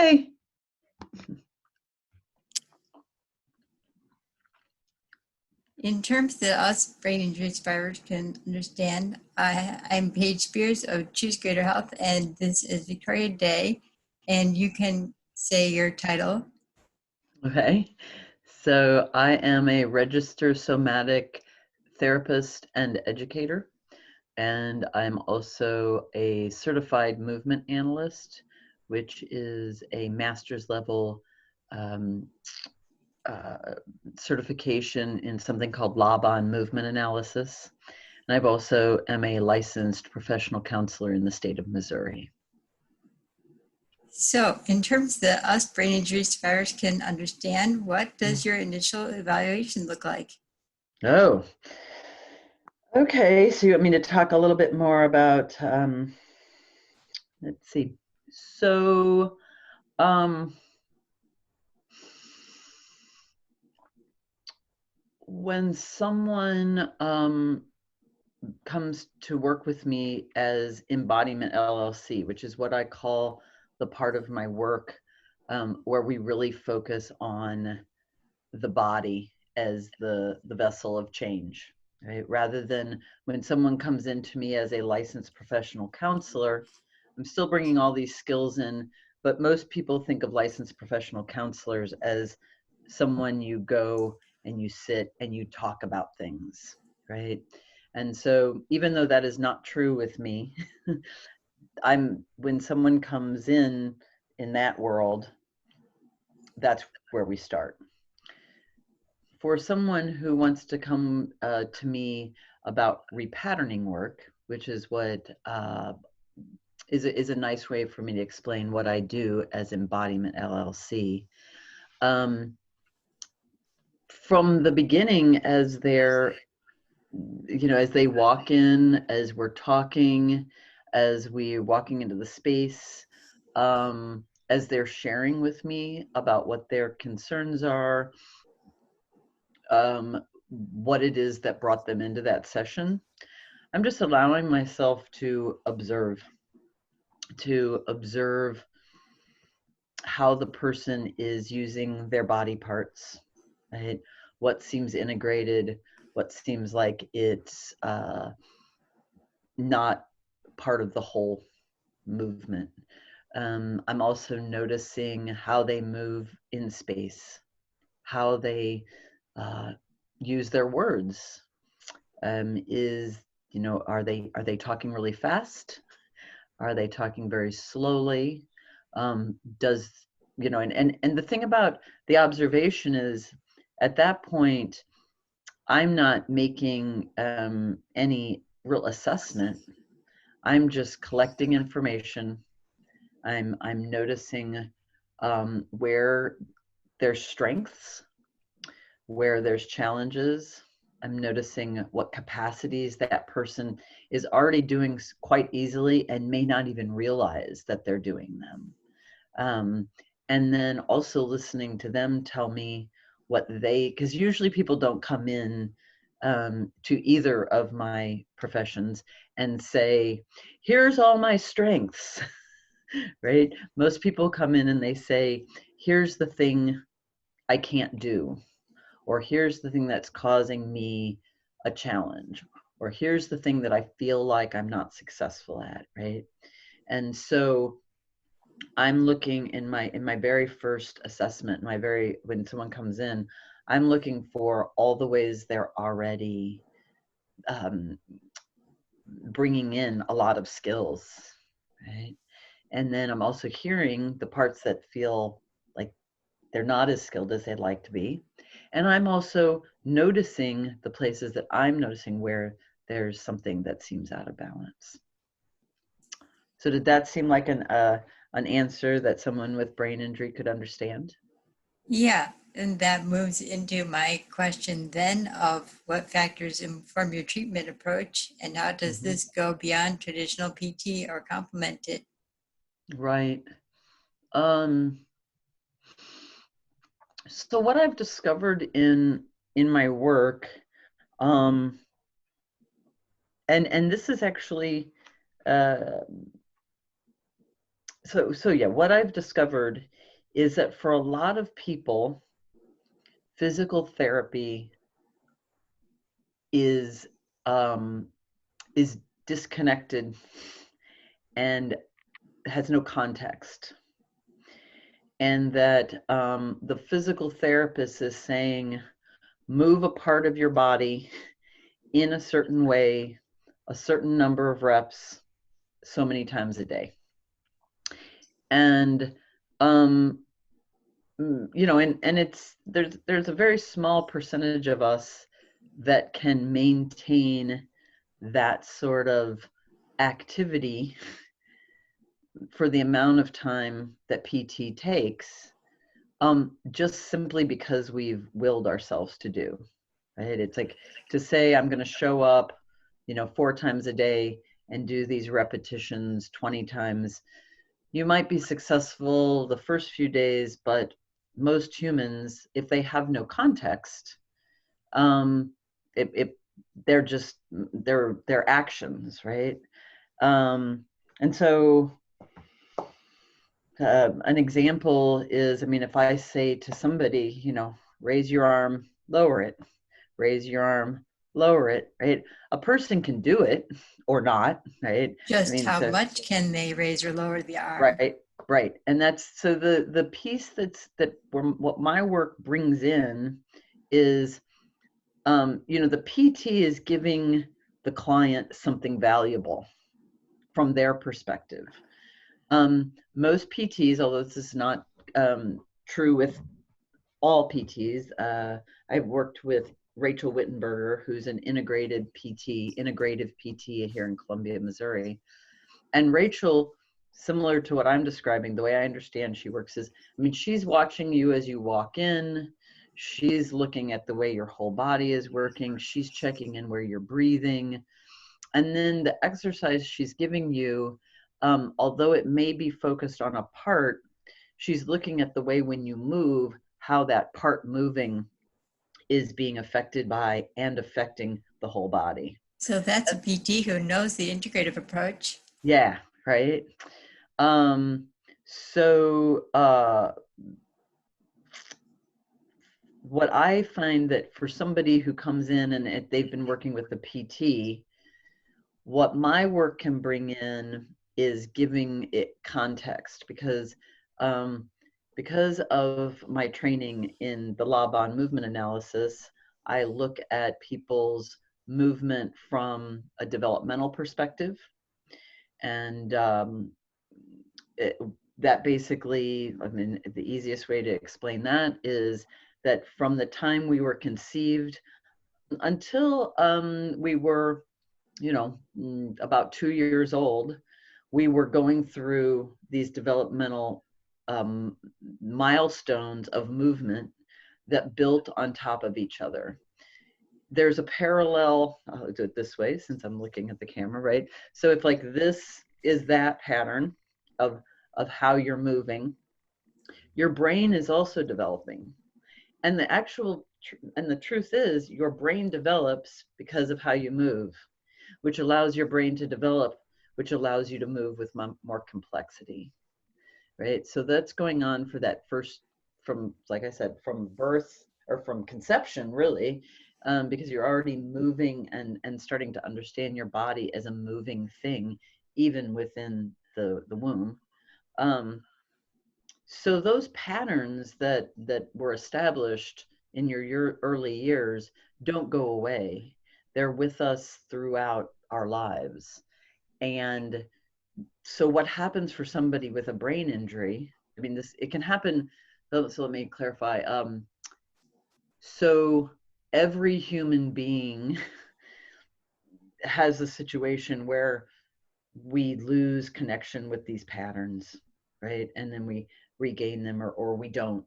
Hey. In terms that us brain injury survivors can understand, I'm Paige Spears of Choose Greater Health, and this is Victoria Day, and you can say your title. Okay. So I am a registered somatic therapist and educator, and I'm also a certified movement analyst, which is a master's level certification in something called Laban movement analysis. And I've also am a licensed professional counselor in the state of Missouri. So in terms that us brain injury survivors can understand, what does your initial evaluation look like? Oh, okay. So you want me to talk a little bit more about, let's see. So, when someone comes to work with me as Embodiment LLC, which is what I call the part of my work where we really focus on the body as the vessel of change, right? Rather than when someone comes into me as a licensed professional counselor, I'm still bringing all these skills in, but most people think of licensed professional counselors as someone you go and you sit and you talk about things, right? And so even though that is not true with me, when someone comes in that world, that's where we start. For someone who wants to come to me about repatterning work, which is what is a nice way for me to explain what I do as Embodiment LLC. From the beginning, as they're, as they walk in, as we're talking, as we're walking into the space, as they're sharing with me about what their concerns are, what it is that brought them into that session, I'm just allowing myself to observe how the person is using their body parts, right? What seems integrated, what seems like it's not part of the whole movement. I'm also noticing how they move in space, how they use their words. Are they talking really fast? Are they talking very slowly? And the thing about the observation is, at that point, I'm not making any real assessment. I'm just collecting information. I'm noticing where there's strengths, where there's challenges. I'm noticing what capacities that person is already doing quite easily and may not even realize that they're doing them. And then also listening to them tell me because usually people don't come in to either of my professions and say, here's all my strengths, right? Most people come in and they say, here's the thing I can't do, or here's the thing that's causing me a challenge, or here's the thing that I feel like I'm not successful at, right? And so I'm looking in my very first assessment, when someone comes in, I'm looking for all the ways they're already bringing in a lot of skills, right? And then I'm also hearing the parts that feel like they're not as skilled as they'd like to be. And I'm also noticing the places that I'm noticing where there's something that seems out of balance. So did that seem like an answer that someone with brain injury could understand? Yeah, and that moves into my question then of what factors inform your treatment approach, and how does this go beyond traditional PT or complement it? Right. So what I've discovered in my work, and this is actually so yeah, what I've discovered is that for a lot of people, physical therapy is um, is disconnected and has no context, and that the physical therapist is saying, move a part of your body in a certain way, a certain number of reps, so many times a day. And and it's there's a very small percentage of us that can maintain that sort of activity for the amount of time that PT takes, just simply because we've willed ourselves to do, right? It's like to say, I'm going to show up, 4 times a day and do these repetitions 20 times. You might be successful the first few days, but most humans, if they have no context, um, they're just, they're actions, right? And so an example is, I mean, if I say to somebody, raise your arm, lower it, raise your arm, lower it, right? A person can do it or not, right? I Just mean, how so, much can they raise or lower the arm? right, right. And that's, so the piece what my work brings in is, the PT is giving the client something valuable from their perspective. Most PTs, although this is not true with all PTs, I've worked with Rachel Wittenberger, who's an integrative PT here in Columbia, Missouri. And Rachel, similar to what I'm describing, the way I understand she works is, I mean, she's watching you as you walk in. She's looking at the way your whole body is working. She's checking in where you're breathing. And then the exercise she's giving you, although it may be focused on a part, she's looking at the way when you move, how that part moving is being affected by and affecting the whole body. So that's a PT who knows the integrative approach. Yeah, right. Um, so what I find that for somebody who comes in and they've been working with the PT, what my work can bring in is giving it context, because of my training in the Laban movement analysis, I look at people's movement from a developmental perspective. And that basically, I mean, the easiest way to explain that is that from the time we were conceived until we were, about 2 years old, we were going through these developmental milestones of movement that built on top of each other. There's a parallel, I'll do it this way since I'm looking at the camera, right? So if like this is that pattern of how you're moving, your brain is also developing. And the truth is, your brain develops because of how you move, which allows your brain to develop, which allows you to move with more complexity, right? So that's going on for that first, from, like I said, from birth or from conception, really, because you're already moving and starting to understand your body as a moving thing, even within the womb. So those patterns that were established in your early years don't go away. They're with us throughout our lives. And so what happens for somebody with a brain injury, I mean, it can happen. So let me clarify. So every human being has a situation where we lose connection with these patterns, right? And then we regain them, or we don't.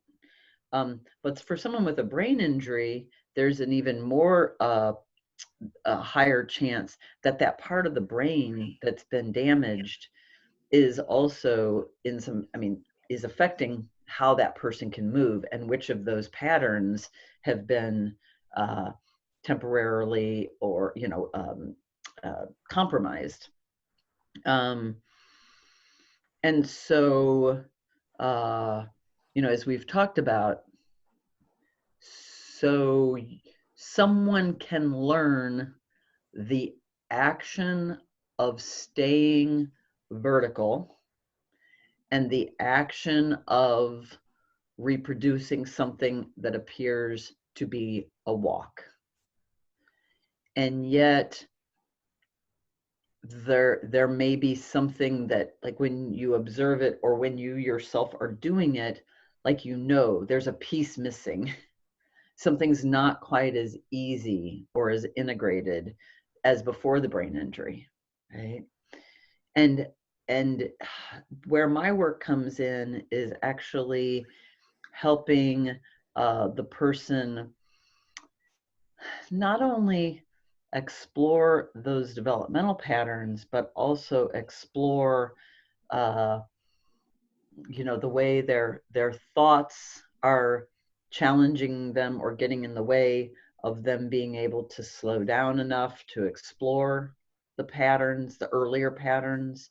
But for someone with a brain injury, there's an even more a higher chance that that part of the brain that's been damaged is also is affecting how that person can move, and which of those patterns have been temporarily or compromised. And so, as we've talked about, so someone can learn the action of staying vertical and the action of reproducing something that appears to be a walk. And yet there may be something that, like, when you observe it or when you yourself are doing it, like, there's a piece missing. Something's not quite as easy or as integrated as before the brain injury, right? And where my work comes in is actually helping the person not only explore those developmental patterns, but also explore, the way their thoughts are challenging them or getting in the way of them being able to slow down enough to explore the patterns, the earlier patterns.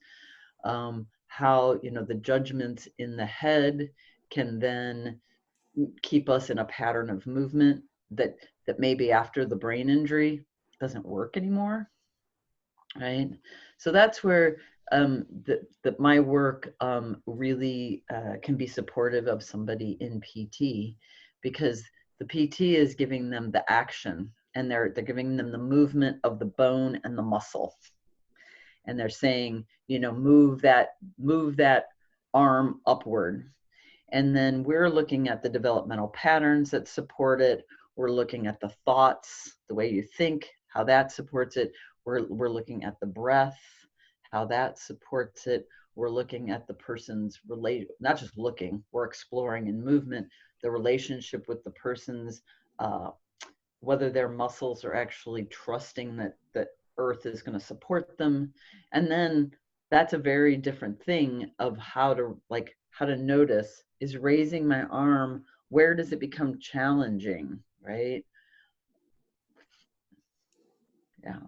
How the judgments in the head can then keep us in a pattern of movement that maybe after the brain injury doesn't work anymore, right? So that's where that my work really can be supportive of somebody in PT, because the PT is giving them the action, and they're giving them the movement of the bone and the muscle, and they're saying, move that arm upward. And then we're looking at the developmental patterns that support it. We're looking at the thoughts, the way you think, how that supports it. We're looking at the breath, how that supports it. We're looking at the person's not just looking, we're exploring in movement, the relationship with the person's, whether their muscles are actually trusting that earth is going to support them. And then that's a very different thing of how to notice, is raising my arm, where does it become challenging, right? Yeah.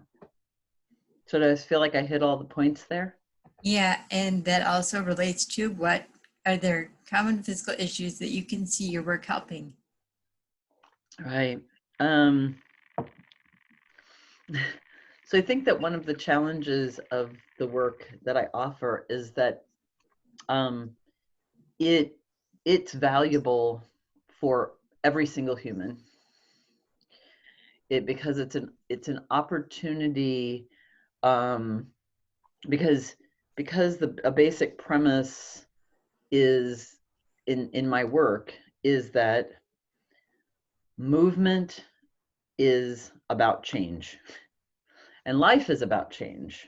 So do I feel like I hit all the points there? Yeah, and that also relates to what are there common physical issues that you can see your work helping? Right. So I think that one of the challenges of the work that I offer is that it's valuable for every single human. Because it's an opportunity, because a basic premise is in my work is that movement is about change, and life is about change,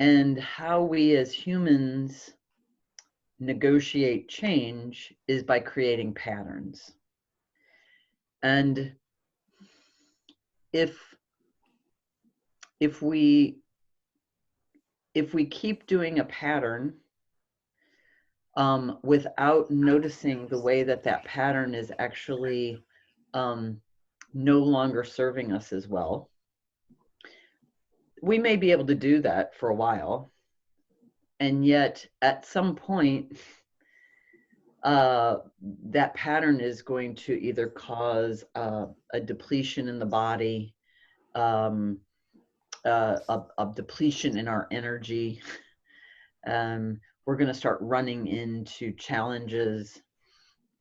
and how we as humans negotiate change is by creating patterns. And if we keep doing a pattern without noticing the way that pattern is actually no longer serving us as well, we may be able to do that for a while, and yet at some point that pattern is going to either cause a depletion in the body, a depletion in our energy. We're going to start running into challenges,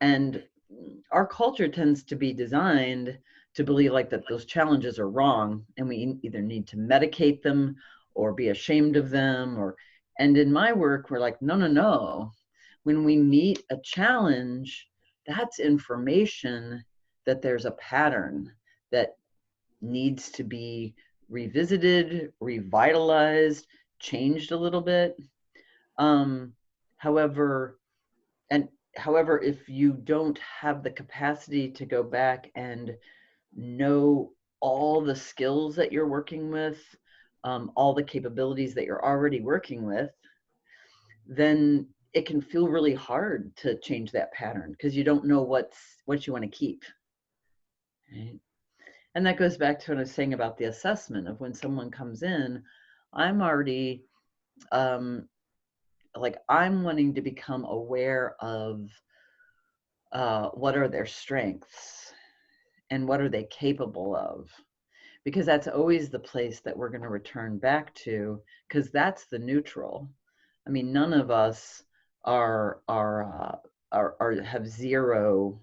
and our culture tends to be designed to believe like that those challenges are wrong, and we either need to medicate them or be ashamed of them, and in my work we're like, no, when we meet a challenge, that's information that there's a pattern that needs to be revisited, revitalized, changed a little bit. However, if you don't have the capacity to go back and know all the skills that you're working with, all the capabilities that you're already working with, then it can feel really hard to change that pattern because you don't know what you want to keep. Right? And that goes back to what I was saying about the assessment of when someone comes in, I'm already like I'm wanting to become aware of what are their strengths and what are they capable of, because that's always the place that we're going to return back to, because that's the neutral. I mean, none of us are have zero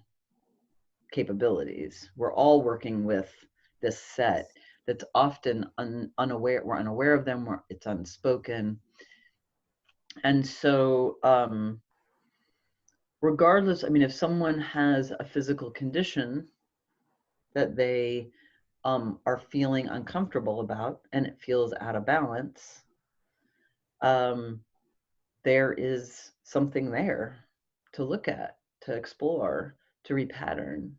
capabilities. We're all working with this set that's often unaware. We're unaware of them. It's unspoken, and so regardless, I mean, if someone has a physical condition that they are feeling uncomfortable about and it feels out of balance, um, there is something there to look at, to explore, to repattern.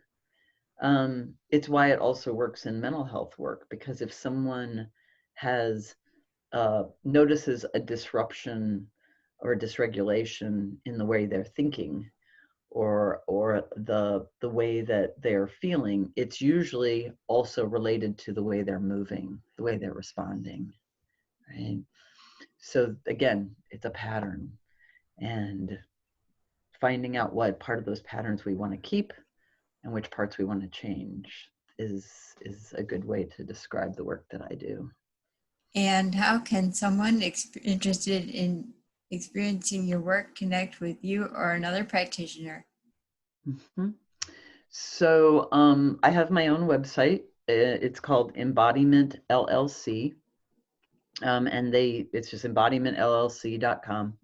It's why it also works in mental health work, because if someone has notices a disruption or a dysregulation in the way they're thinking, or the way that they're feeling, it's usually also related to the way they're moving, the way they're responding, right? So again, it's a pattern, and finding out what part of those patterns we want to keep and which parts we want to change is a good way to describe the work that I do. And how can someone interested in experiencing your work connect with you or another practitioner? Mm-hmm. So I have my own website. It's called Embodiment LLC. And it's just embodimentllc.com.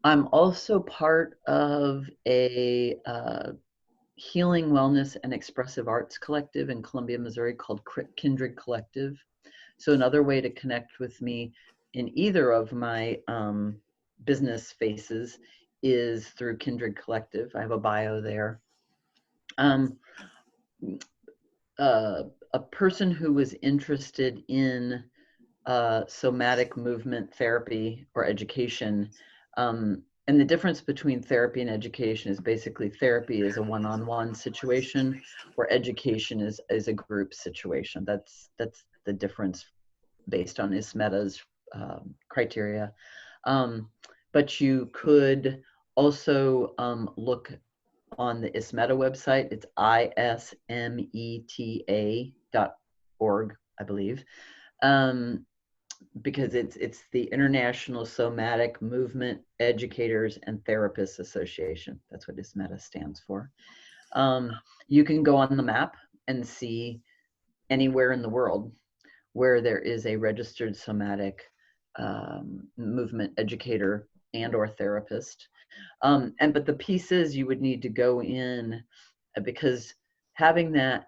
I'm also part of a healing, wellness, and expressive arts collective in Columbia, Missouri called Kindred Collective. So another way to connect with me in either of my business faces is through Kindred Collective. I have a bio there. A person who was interested in somatic movement therapy or education. And the difference between therapy and education is basically therapy is a one-on-one situation, where education is a group situation. That's the difference based on ISMETA's criteria. But you could also look on the ISMETA website. It's ismeta.org, I believe. Because it's the International Somatic Movement Educators and Therapists Association. That's what ISMETA stands for. You can go on the map and see anywhere in the world where there is a registered somatic movement educator and or therapist. But the piece is you would need to go in, because having that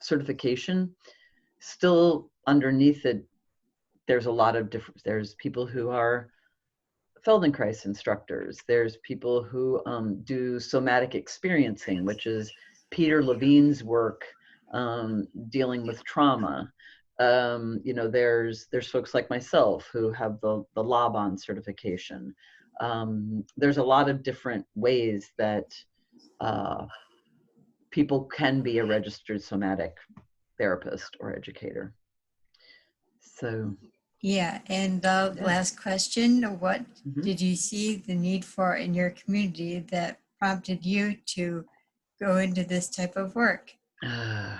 certification, still underneath it, there's a lot of different, there's people who are Feldenkrais instructors. There's people who do somatic experiencing, which is Peter Levine's work dealing with trauma. There's folks like myself who have the Laban certification. There's a lot of different ways that people can be a registered somatic therapist or educator. So yeah, and the last question, what did you see the need for in your community that prompted you to go into this type of work? I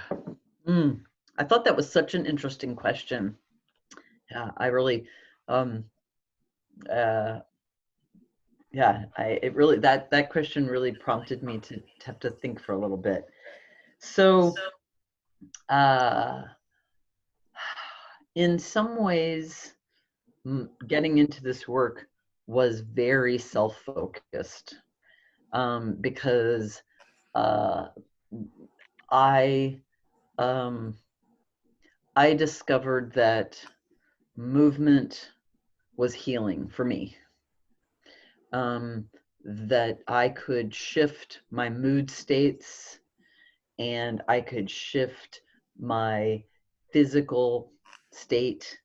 thought that was such an interesting question. Yeah, I really, that question really prompted me to have to think for a little bit. So, in some ways, getting into this work was very self-focused, because I discovered that movement was healing for me. That I could shift my mood states, and I could shift my physical state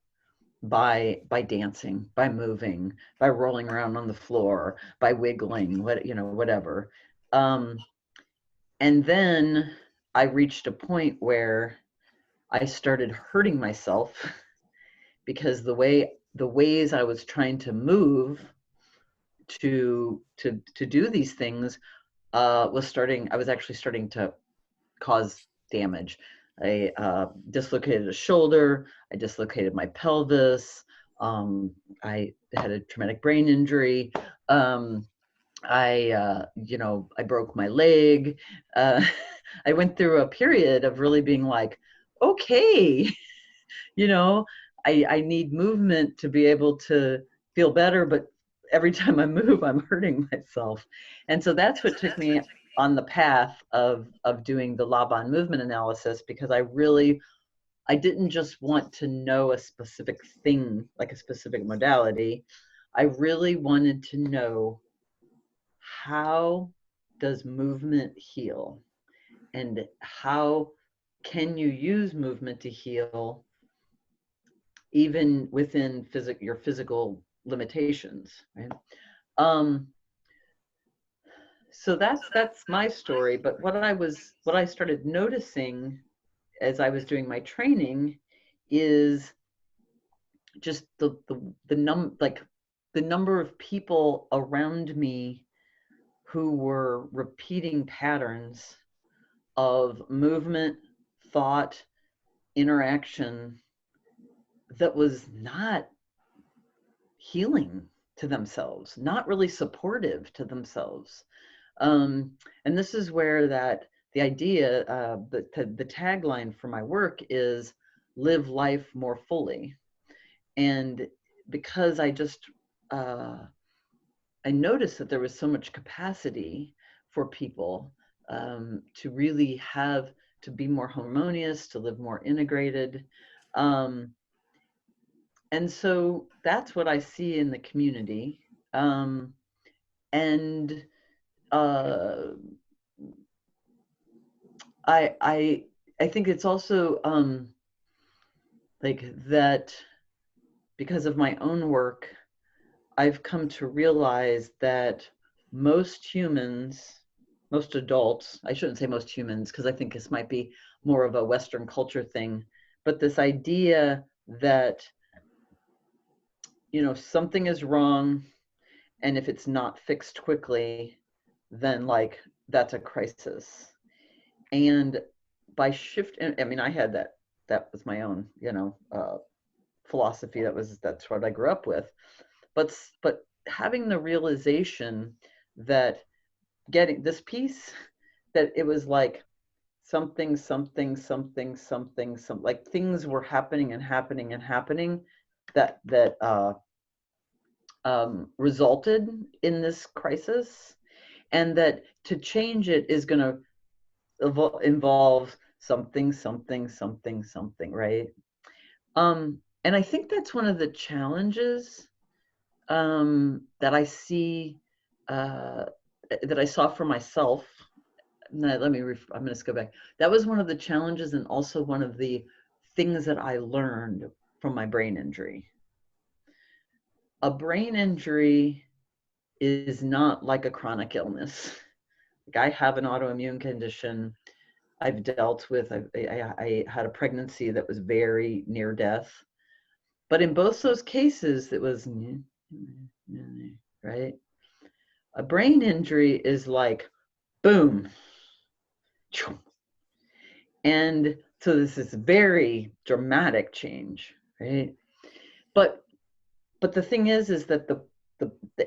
by dancing, by moving, by rolling around on the floor, by wiggling, whatever. And then I reached a point where I started hurting myself because the ways I was trying to move to do these things I was actually starting to cause damage. I dislocated a shoulder. I dislocated my pelvis. I had a traumatic brain injury. I broke my leg. Uh, I went through a period of really being like, okay, you know, I need movement to be able to feel better, but every time I move, I'm hurting myself. And so that's what took me on the path of doing the Laban movement analysis, because I didn't just want to know a specific thing, like a specific modality. I really wanted to know, how does movement heal, and how can you use movement to heal even within your physical limitations, right? Um, so that's my story. But what I started noticing as I was doing my training is just the number of people around me who were repeating patterns of movement, thought, interaction that was not healing to themselves, not really supportive to themselves. And this is where the idea, the tagline for my work is live life more fully. And because I noticed that there was so much capacity for people to really to be more harmonious, to live more integrated. And so that's what I see in the community. And uh, I think it's also like that, because of my own work, I've come to realize that most humans, most adults, I shouldn't say most humans, because I think this might be more of a Western culture thing, but this idea that, something is wrong, and if it's not fixed quickly, then like that's a crisis. And by shifting, I mean, I had that was my own, philosophy. That's what I grew up with. But having the realization that getting this piece, that it was like something, like things were happening and happening and happening that resulted in this crisis, and that to change it is going to involve something, right? And I think that's one of the challenges that I see, that I saw for myself. No, I'm going to go back. That was one of the challenges, and also one of the things that I learned from my brain injury. A brain injury is not like a chronic illness. Like, I have an autoimmune condition I've dealt with. I had a pregnancy that was very near death. But in both those cases, it was, right? A brain injury is like, boom. And so this is very dramatic change, right? But the thing is that the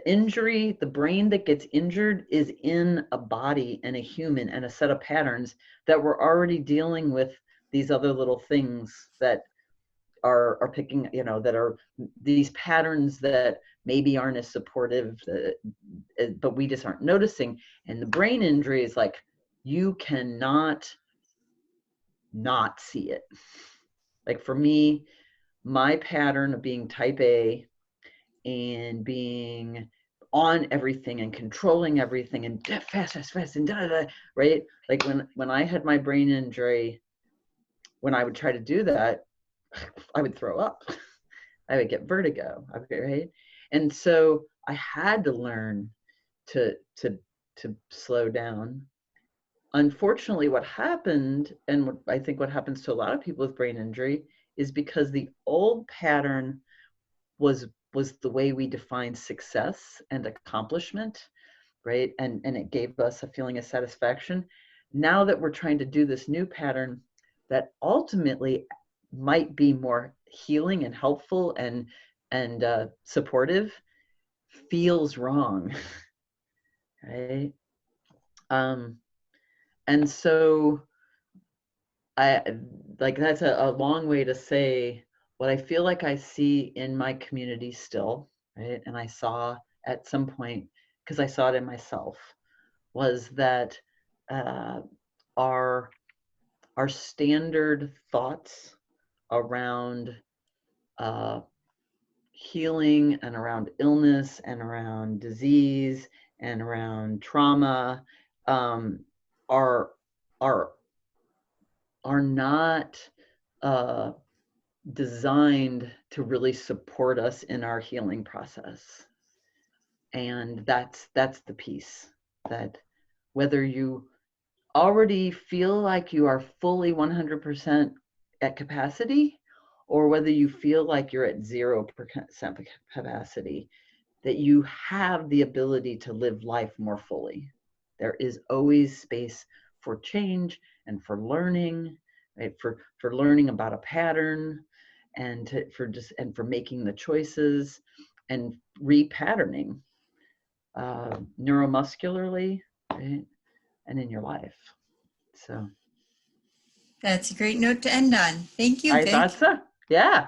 injury, the brain that gets injured, is in a body and a human and a set of patterns that we're already dealing with, these other little things that are picking, that are these patterns that maybe aren't as supportive, but we just aren't noticing. And the brain injury is like, you cannot not see it. Like for me, my pattern of being type A and being on everything and controlling everything and fast and right? Like when I had my brain injury, when I would try to do that, I would throw up. I would get vertigo, right? And so I had to learn to slow down. Unfortunately, what happened, and I think what happens to a lot of people with brain injury, is because the old pattern was the way we defined success and accomplishment, right? And it gave us a feeling of satisfaction. Now that we're trying to do this new pattern that ultimately might be more healing and helpful and supportive, feels wrong, right? And so I like that's a long way to say what I feel like I see in my community still, right? And I saw at some point, because I saw it in myself, was that uh, our our standard thoughts around uh, healing and around illness and around disease and around trauma um, are are are not uh, designed to really support us in our healing process. And that's the piece, that whether you already feel like you are fully 100% at capacity, or whether you feel like you're at 0% capacity, that you have the ability to live life more fully. There is always space for change and for learning, right? For learning about a pattern, and for making the choices and repatterning neuromuscularly, right? And in your life. So That's a great note to end on. Thank you, I thought Vic. so. Yeah.